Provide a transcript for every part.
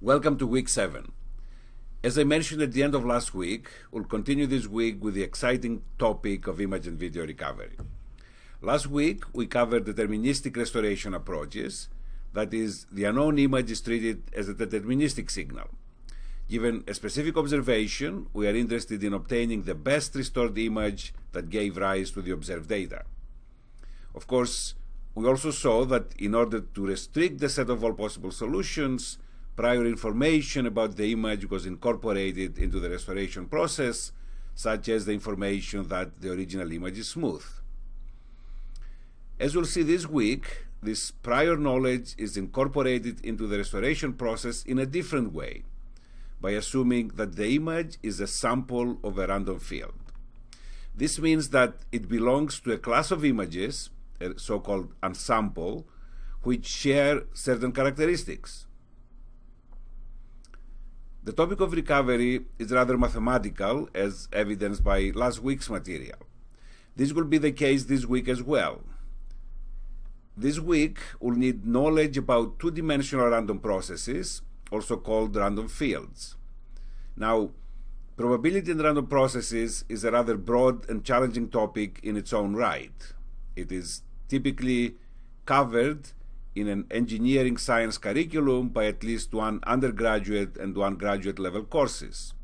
Welcome to week 7. As I mentioned at the end of last week, we'll continue this week with the exciting topic of image and video recovery. Last week, we covered deterministic restoration approaches. That is, the unknown image is treated as a deterministic signal. Given a specific observation, we are interested in obtaining the best restored image that gave rise to the observed data. Of course, we also saw that in order to restrict the set of all possible solutions, prior information about the image was incorporated into the restoration process, such as the information that the original image is smooth. As we'll see this week, this prior knowledge is incorporated into the restoration process in a different way, by assuming that the image is a sample of a random field. This means that it belongs to a class of images, a so-called ensemble, which share certain characteristics. The topic of recovery is rather mathematical, as evidenced by last week's material. This will be the case this week as well. This week, we'll need knowledge about two-dimensional random processes, also called random fields. Now, probability in random processes is a rather broad and challenging topic in its own right. It is typically covered in an engineering science curriculum by at least one undergraduate and one graduate level courses.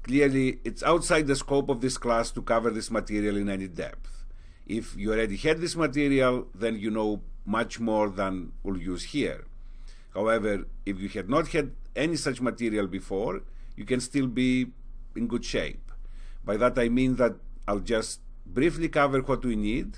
Clearly, it's outside the scope of this class to cover this material in any depth. If you already had this material, then you know much more than we'll use here. However, if you had not had any such material before, you can still be in good shape. By that I mean that I'll just briefly cover what we need,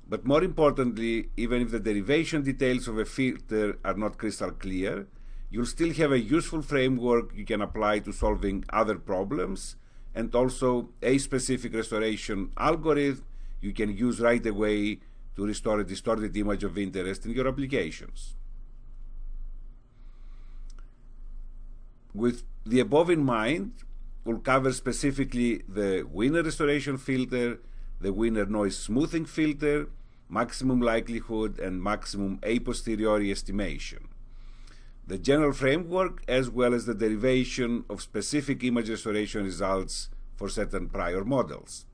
but more importantly, even if the derivation details of a filter are not crystal clear, you'll still have a useful framework you can apply to solving other problems, and also a specific restoration algorithm you can use right away to restore a distorted image of interest in your applications. With the above in mind, we'll cover specifically the Wiener restoration filter, the Wiener noise smoothing filter, maximum likelihood, and maximum a posteriori estimation, the general framework, as well as the derivation of specific image restoration results for certain prior models.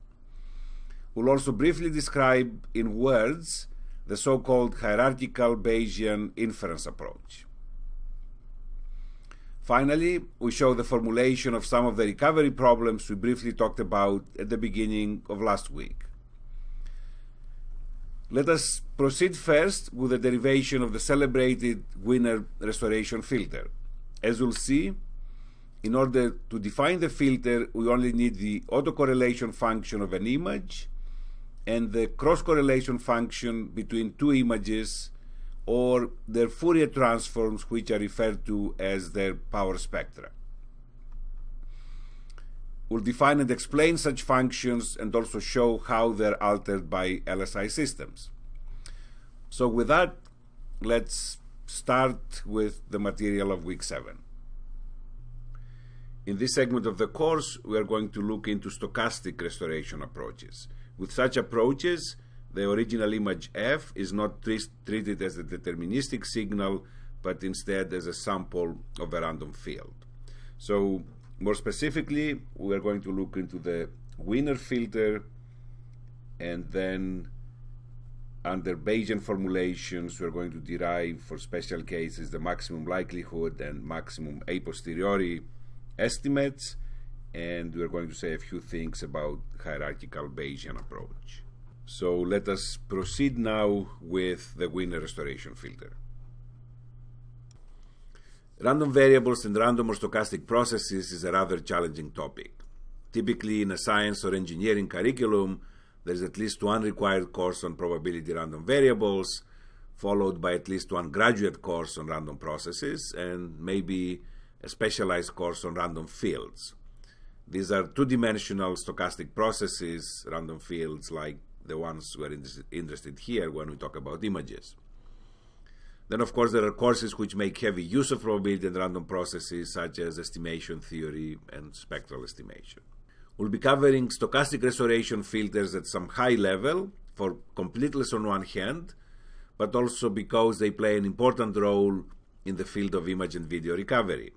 We'll also briefly describe in words the so-called hierarchical Bayesian inference approach. Finally, we show the formulation of some of the recovery problems we briefly talked about at the beginning of last week. Let us proceed first with the derivation of the celebrated Wiener restoration filter. As we'll see, in order to define the filter, we only need the autocorrelation function of an image and the cross-correlation function between two images, or their Fourier transforms, which are referred to as their power spectra. We'll define and explain such functions and also show how they're altered by LSI systems. So with that, let's start with the material of week 7. In this segment of the course, we are going to look into stochastic restoration approaches. With such approaches, the original image F is not treated as a deterministic signal, but instead as a sample of a random field. So, more specifically, we are going to look into the Wiener filter, and then under Bayesian formulations, we are going to derive for special cases the maximum likelihood and maximum a posteriori estimates, and we are going to say a few things about hierarchical Bayesian approach. So let us proceed now with the Wiener restoration filter. Random variables and random or stochastic processes is a rather challenging topic. Typically in a science or engineering curriculum, there is at least one required course on probability random variables, followed by at least one graduate course on random processes, and maybe a specialized course on random fields. These are two-dimensional stochastic processes, random fields like the ones we're interested here when we talk about images. Then, of course, there are courses which make heavy use of probability and random processes, such as estimation theory and spectral estimation. We'll be covering stochastic restoration filters at some high level for completeness on one hand, but also because they play an important role in the field of image and video recovery.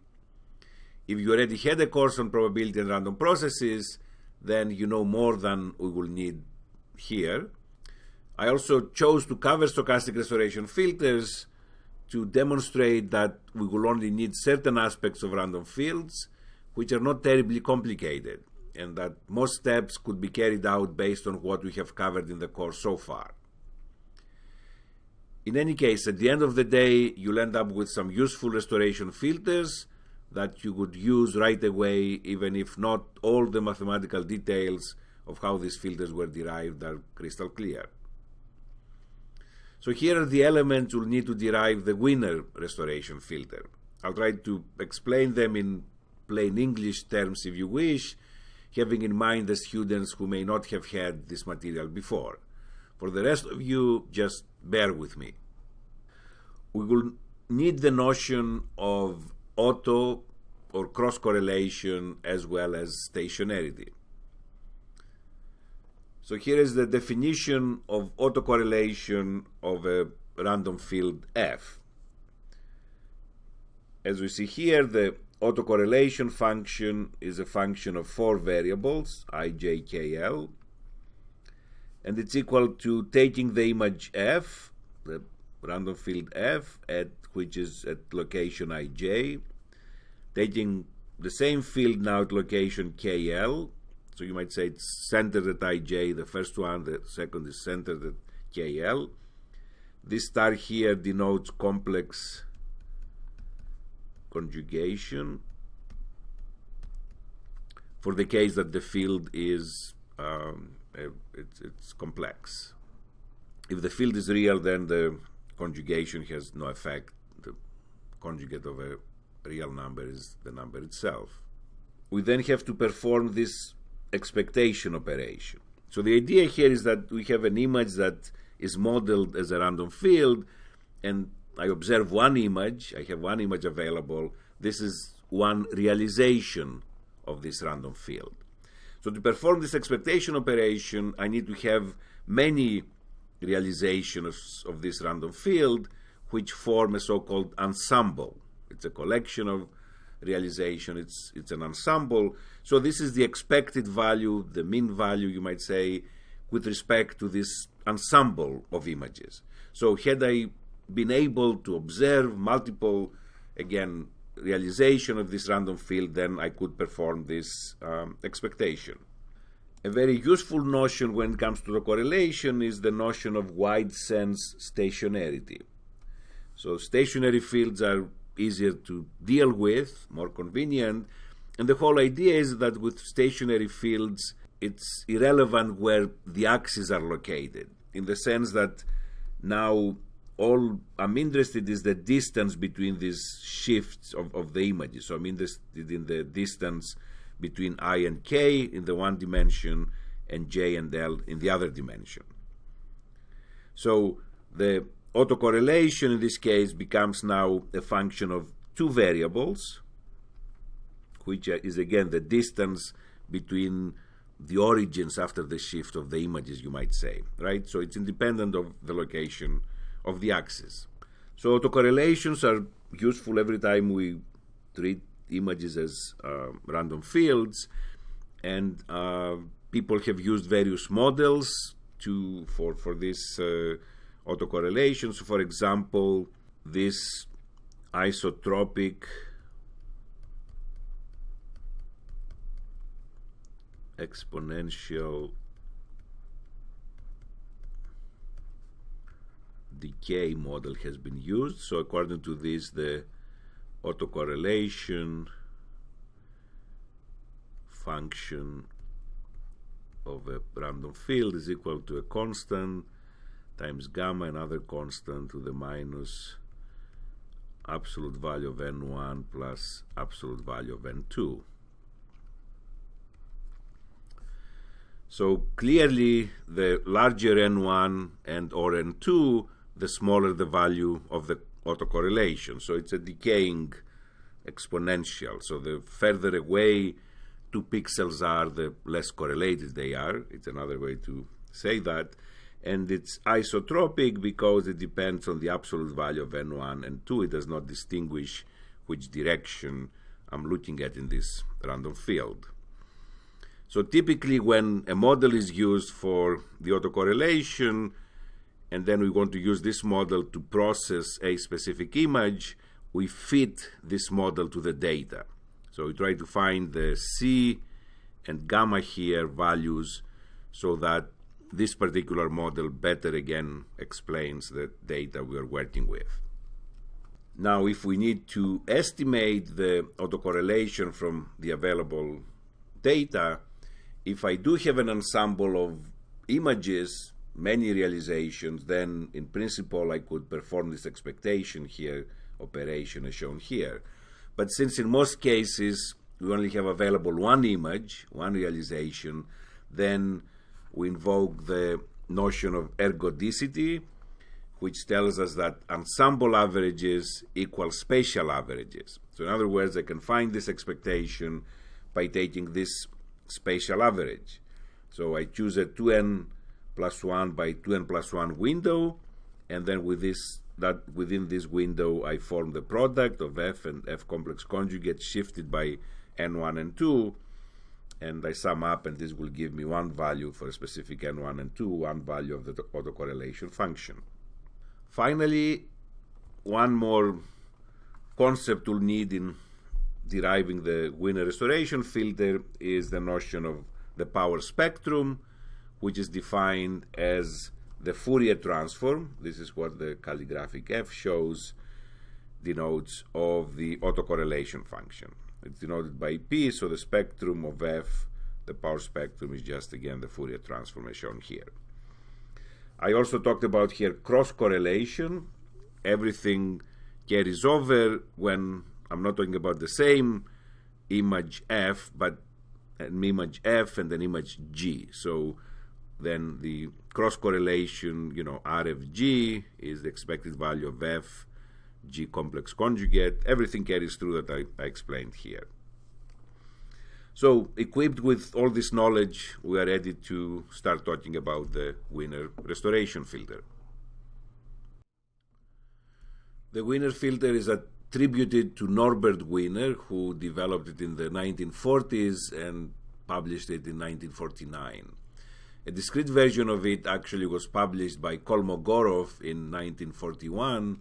If you already had a course on probability and random processes, then you know more than we will need here. I also chose to cover stochastic restoration filters to demonstrate that we will only need certain aspects of random fields, which are not terribly complicated, and that most steps could be carried out based on what we have covered in the course so far. In any case, at the end of the day, you'll end up with some useful restoration filters that you would use right away, even if not all the mathematical details of how these filters were derived are crystal clear. So here are the elements you'll need to derive the Wiener restoration filter. I'll try to explain them in plain English terms if you wish, having in mind the students who may not have had this material before. For the rest of you, just bear with me. We will need the notion of auto or cross-correlation as well as stationarity. So here is the definition of autocorrelation of a random field f. As we see here, the autocorrelation function is a function of 4 variables, I, j, k, l, and it's equal to taking the image f, the random field f, which is at location ij, taking the same field now at location kl, so you might say it's centered at ij, the first one, the second is centered at kl. This star here denotes complex conjugation for the case that the field is it's complex. If the field is real, then the conjugation has no effect. The conjugate of a real number is the number itself. We then have to perform this expectation operation. So the idea here is that we have an image that is modeled as a random field, and I observe one image, I have one image available. This is one realization of this random field. So to perform this expectation operation, I need to have many realizations of this random field, which form a so-called ensemble. It's a collection of realization, it's an ensemble. So this is the expected value, the mean value, you might say, with respect to this ensemble of images. So had I been able to observe multiple, again, realization of this random field, then I could perform this expectation. A very useful notion when it comes to the correlation is the notion of wide sense stationarity. So stationary fields are easier to deal with, more convenient, and the whole idea is that with stationary fields, it's irrelevant where the axes are located, in the sense that now all I'm interested is the distance between these shifts of the images. So I'm interested in the distance between I and k in the one dimension and j and l in the other dimension. So the autocorrelation in this case becomes now a function of 2 variables, which is again the distance between the origins after the shift of the images, you might say, right? So it's independent of the location of the axis. So autocorrelations are useful every time we treat images as random fields, and people have used various models for this autocorrelation. So for example, this isotropic exponential decay model has been used. So according to this, the autocorrelation function of a random field is equal to a constant times gamma, another constant, to the minus absolute value of n1 plus absolute value of n2. So clearly, the larger n1 and or n2, the smaller the value of the autocorrelation. So it's a decaying exponential. So the further away 2 pixels are, the less correlated they are. It's another way to say that. And it's isotropic because it depends on the absolute value of n1 and 2. It does not distinguish which direction I'm looking at in this random field. So typically when a model is used for the autocorrelation, and then we want to use this model to process a specific image, we fit this model to the data. So we try to find the C and gamma here values so that this particular model better again explains the data we are working with. Now, if we need to estimate the autocorrelation from the available data, if I do have an ensemble of images, many realizations, then in principle I could perform this expectation here, operation as shown here. But since in most cases we only have available one image, one realization, then we invoke the notion of ergodicity, which tells us that ensemble averages equal spatial averages. So in other words, I can find this expectation by taking this spatial average. So I choose a 2n plus 1 by 2n plus 1 window, and then with this, that within this window I form the product of f and f complex conjugate shifted by n1 and 2, and I sum up, and this will give me one value for a specific n1 and 2, one value of the autocorrelation function. Finally, one more concept we'll need in deriving the Wiener restoration filter is the notion of the power spectrum, which is defined as the Fourier transform. This is what the calligraphic F shows, denotes of the autocorrelation function. It's denoted by P, so the spectrum of F, the power spectrum, is just again the Fourier transform as shown here. I also talked about here cross correlation. Everything carries over when I'm not talking about the same image F, but an image F and an image G. So then the cross correlation, RFG is the expected value of F, G complex conjugate. Everything carries through that I explained here. So equipped with all this knowledge, we are ready to start talking about the Wiener restoration filter. The Wiener filter is attributed to Norbert Wiener, who developed it in the 1940s and published it in 1949. A discrete version of it actually was published by Kolmogorov in 1941,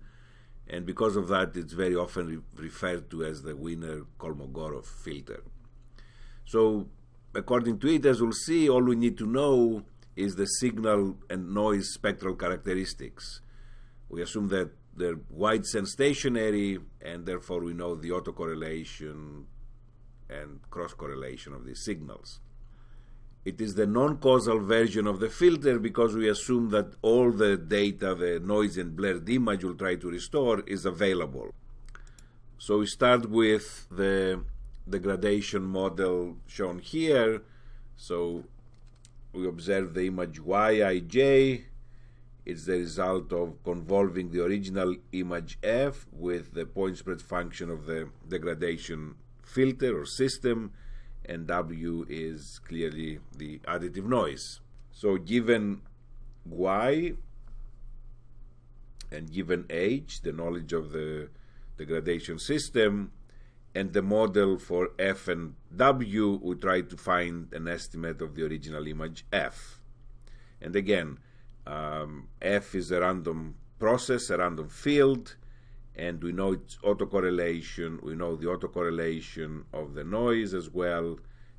and because of that it's very often referred to as the Wiener-Kolmogorov filter. So according to it, as we'll see, all we need to know is the signal and noise spectral characteristics. We assume that they're wide-sense stationary, and therefore we know the autocorrelation and cross-correlation of these signals. It is the non-causal version of the filter because we assume that all the data, the noise and blurred image we'll try to restore, is available. So we start with the degradation model shown here. So we observe the image Yij. It's the result of convolving the original image F with the point spread function of the degradation filter or system, and W is clearly the additive noise. So given Y and given H, the knowledge of the degradation system, and the model for F and W, we try to find an estimate of the original image F. And again, F is a random process, a random field, and we know its autocorrelation, we know the autocorrelation of the noise as well,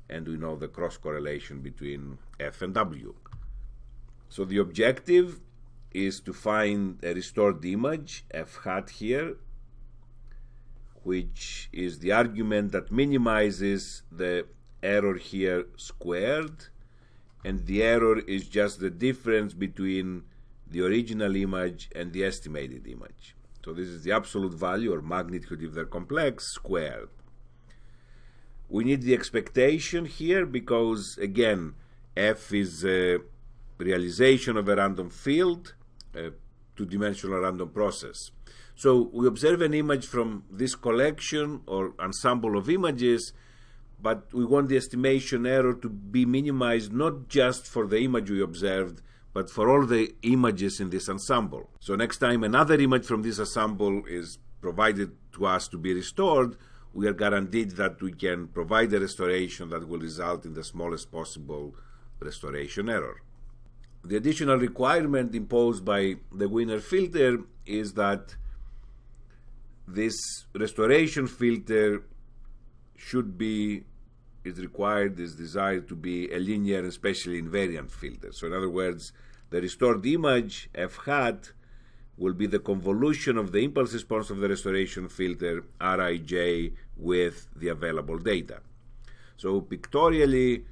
and we know the cross-correlation between F and W. So the objective is to find a restored image, F hat here, which is the argument that minimizes the error here squared, and the error is just the difference between the original image and the estimated image. So this is the absolute value or magnitude if they're complex squared. We need the expectation here because, again, F is a realization of a random field, a two-dimensional random process. So we observe an image from this collection or ensemble of images, but we want the estimation error to be minimized not just for the image we observed, but for all the images in this ensemble. So next time another image from this ensemble is provided to us to be restored, we are guaranteed that we can provide a restoration that will result in the smallest possible restoration error. The additional requirement imposed by the Wiener filter is that this restoration filter is desired to be a linear and spatially invariant filter. So in other words, the restored image, f hat, will be the convolution of the impulse response of the restoration filter, Rij, with the available data. So pictorially,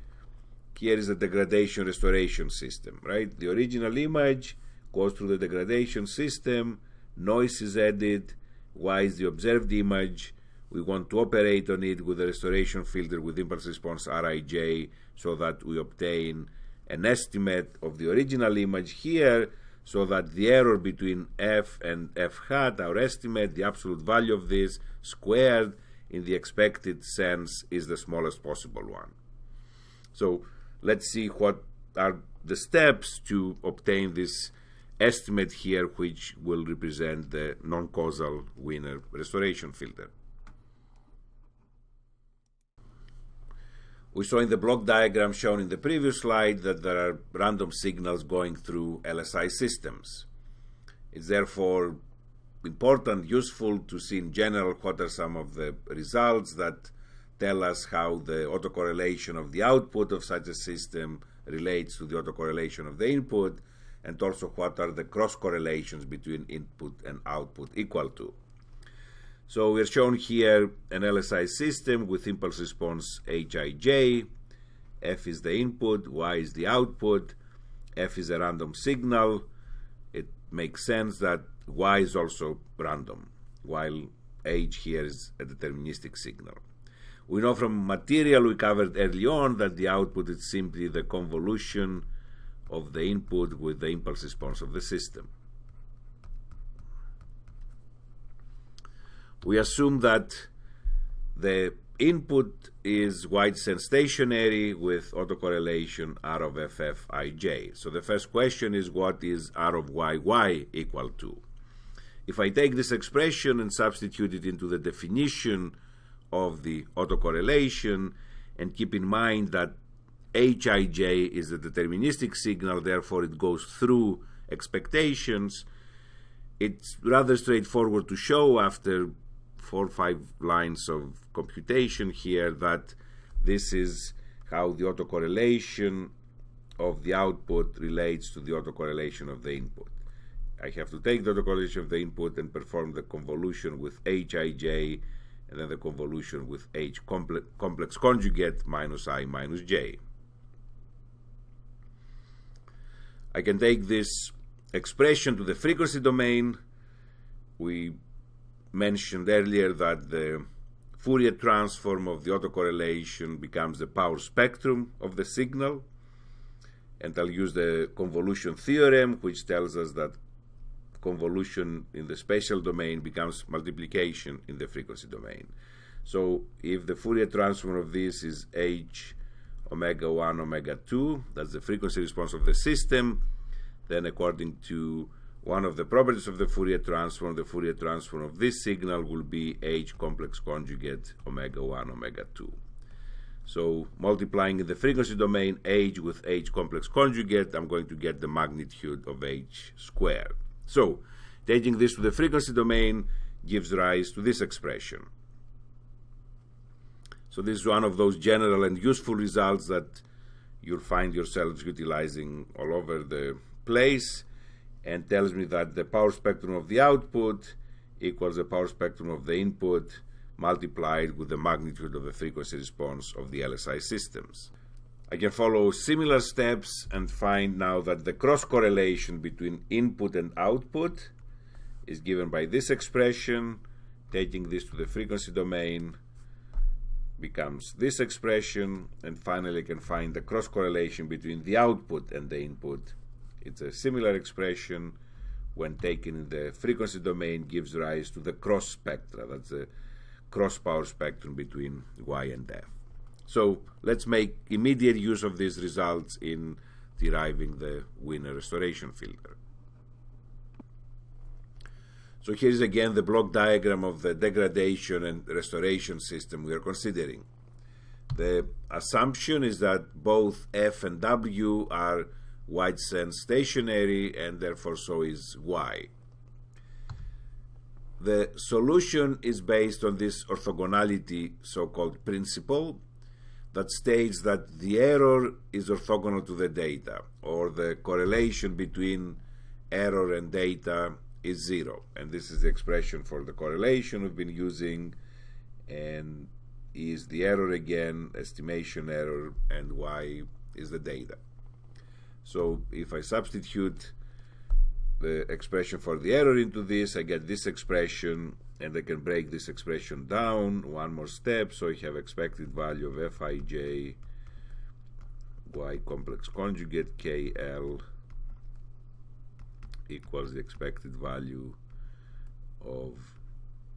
here is the degradation restoration system, right? The original image goes through the degradation system, noise is added, Y is the observed image. We want to operate on it with a restoration filter with impulse response Rij so that we obtain an estimate of the original image here, so that the error between f and f hat, our estimate, the absolute value of this squared in the expected sense, is the smallest possible one. So let's see what are the steps to obtain this estimate here, which will represent the non-causal Wiener restoration filter. We saw in the block diagram shown in the previous slide that there are random signals going through LSI systems. It's therefore important, useful to see in general what are some of the results that tell us how the autocorrelation of the output of such a system relates to the autocorrelation of the input, and also what are the cross correlations between input and output equal to. So we're shown here an LSI system with impulse response Hij, f is the input, y is the output, f is a random signal. It makes sense that y is also random, while h here is a deterministic signal. We know from material we covered early on that the output is simply the convolution of the input with the impulse response of the system. We assume that the input is wide-sense stationary with autocorrelation R of FF Ij. So the first question is, what is R of YY equal to? If I take this expression and substitute it into the definition of the autocorrelation, and keep in mind that Hij is a deterministic signal, therefore it goes through expectations, it's rather straightforward to show after 4 or 5 lines of computation here that this is how the autocorrelation of the output relates to the autocorrelation of the input. I have to take the autocorrelation of the input and perform the convolution with Hij, and then the convolution with H complex conjugate minus I minus J. I can take this expression to the frequency domain. We mentioned earlier that the Fourier transform of the autocorrelation becomes the power spectrum of the signal, and I'll use the convolution theorem, which tells us that convolution in the spatial domain becomes multiplication in the frequency domain. So if the Fourier transform of this is h omega 1 omega 2, that's the frequency response of the system, then according to one of the properties of the Fourier transform of this signal will be h complex conjugate omega 1 omega 2. So multiplying in the frequency domain h with h complex conjugate, I'm going to get the magnitude of h squared. So taking this to the frequency domain gives rise to this expression. So this is one of those general and useful results that you'll find yourselves utilizing all over the place, and tells me that the power spectrum of the output equals the power spectrum of the input multiplied with the magnitude of the frequency response of the LSI systems. I can follow similar steps and find now that the cross correlation between input and output is given by this expression. Taking this to the frequency domain becomes this expression, and finally I can find the cross correlation between the output and the input. It's a similar expression when taken in the frequency domain gives rise to the cross spectra. That's the cross power spectrum between Y and F. So let's make immediate use of these results in deriving the Wiener restoration filter. So here is again the block diagram of the degradation and restoration system we are considering. The assumption is that both F and W are wide sense stationary, and therefore so is Y. The solution is based on this orthogonality so-called principle that states that the error is orthogonal to the data, or the correlation between error and data is 0. And this is the expression for the correlation we've been using, and is the error again, estimation error, and Y is the data. So if I substitute the expression for the error into this, I get this expression, and I can break this expression down one more step. So I have expected value of Fij Y complex conjugate KL equals the expected value of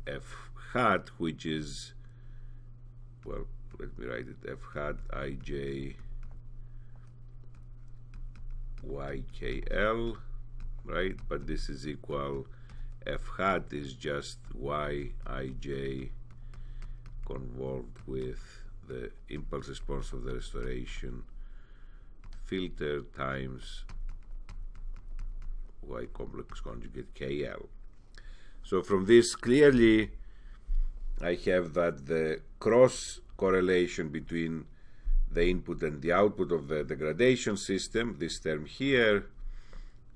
F hat, which is, well, let me write it, F hat Ij YKL, right? But this is equal, F hat is just Yij convolved with the impulse response of the restoration filter times Y complex conjugate KL. So from this, clearly I have that the cross correlation between the input and the output of the degradation system, this term here,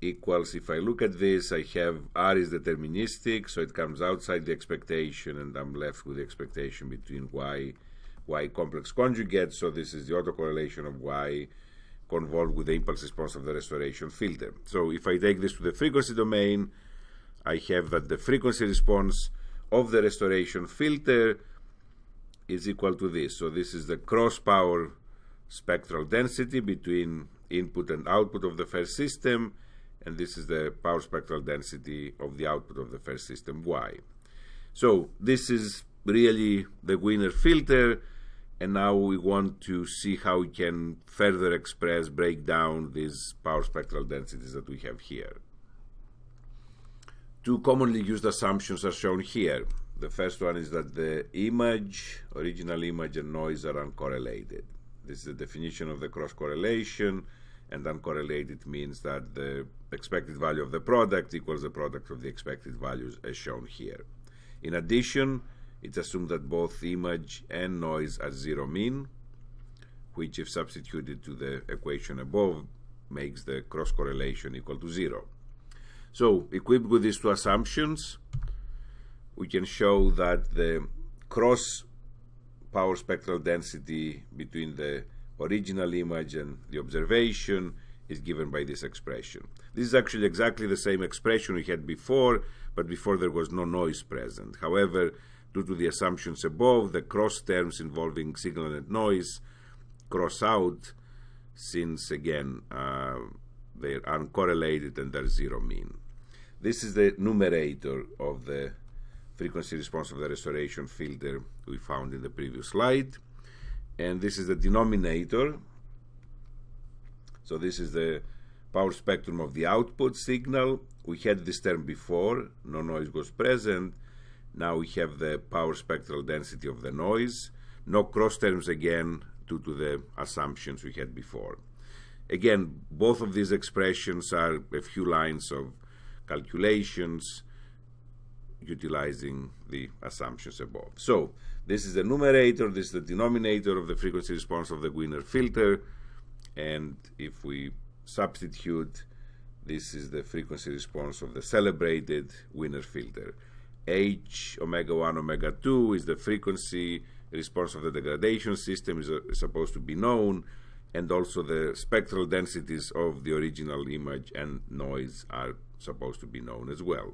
equals, if I look at this, I have R is deterministic, so it comes outside the expectation, and I'm left with the expectation between Y complex conjugate. So this is the autocorrelation of Y convolved with the impulse response of the restoration filter. So if I take this to the frequency domain, I have that the frequency response of the restoration filter is equal to this. So this is the cross power spectral density between input and output of the first system, and this is the power spectral density of the output of the first system, Y. So this is really the Wiener filter, and now we want to see how we can further express, break down these power spectral densities that we have here. Two commonly used assumptions are shown here. The first one is that the image, original image, and noise are uncorrelated. This is the definition of the cross correlation, and uncorrelated means that the expected value of the product equals the product of the expected values as shown here. In addition, it's assumed that both image and noise are zero mean, which, if substituted to the equation above, makes the cross correlation equal to 0. So, equipped with these two assumptions, we can show that the cross power spectral density between the original image and the observation is given by this expression. This is actually exactly the same expression we had before, but before there was no noise present. However, due to the assumptions above, the cross terms involving signal and noise cross out, since again they're uncorrelated and they're zero mean. This is the numerator of the frequency response of the restoration filter we found in the previous slide, and this is the denominator. So this is the power spectrum of the output signal. We had this term before, no noise was present. Now we have the power spectral density of the noise. No cross terms again due to the assumptions we had before. Again, both of these expressions are a few lines of calculations utilizing the assumptions above. So this is the numerator, this is the denominator of the frequency response of the Wiener filter, and if we substitute, this is the frequency response of the celebrated Wiener filter. H omega 1 omega 2 is the frequency response of the degradation system, is supposed to be known, and also the spectral densities of the original image and noise are supposed to be known as well.